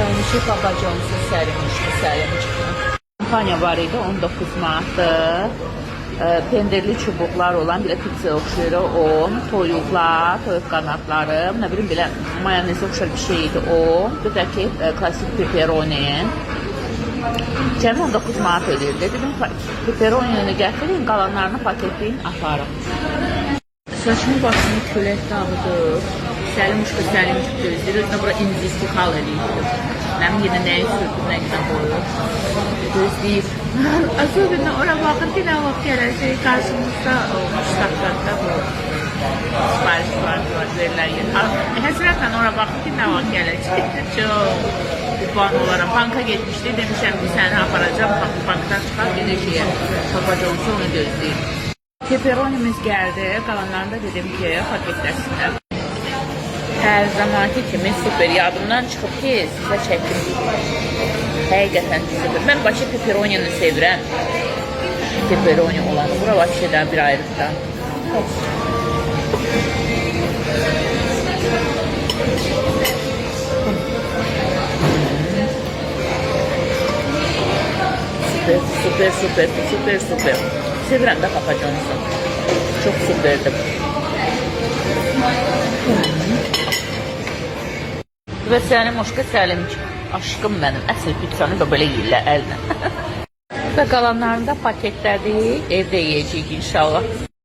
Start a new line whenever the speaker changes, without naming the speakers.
Sərmişi Papa John's'un sərmişi. Kampanya var idi, 19 manatdır. Pendirli çubuqlar olan bir pizza oxşuyur o. Toyuqlar, toyuq qanadları, nə bilim belə mayonez oxşar bir şey idi o. Bir də ki, klasik pepperoni. Cəmi 19 manat edirdi. Dedim, pepperonini gətirin, qalanlarını paketləyin, aparım. Saçımın başını külək dağıdır. Səlimuşqa səlimuşq gözləyir. Özünə bura indistikal eləyir. Mənim yenə nəyi sürdüm, nə qədər qoyur. Gözləyir. Особенно ora baxır ki, nə vaxt gələcək qarşımızda ştatlarda bu sipariş var, verirlər yer. Həsrətlə ora baxır ki, nə vaxt gələcək. Çox qurban olaram. Banka getmişdi, demişəm ki, səni aparacam, bankdan çıxar, gedir şeyə, Papa John'su onu gözləyir. Pepperonimiz gəldi, qalanlarında dedim ki, paketləsinlər. Hər zamanki kimi super yadımdan çıxıb ki, sizə çəkim. Həqiqətən super. Mən başı pepperonini sevirəm. Pepperoni olanı. Bura başlayıdan bir ayrıqdan. Super. Sevirəm də Papa John'su. Çox superdir. Və Sərmişqa Səlimcik. Aşkım mənim. Əsl pizzanı da belə yeyirlər əllə. Və qalanlarını da paketlədik. Evdə yeyəcəyik inşallah.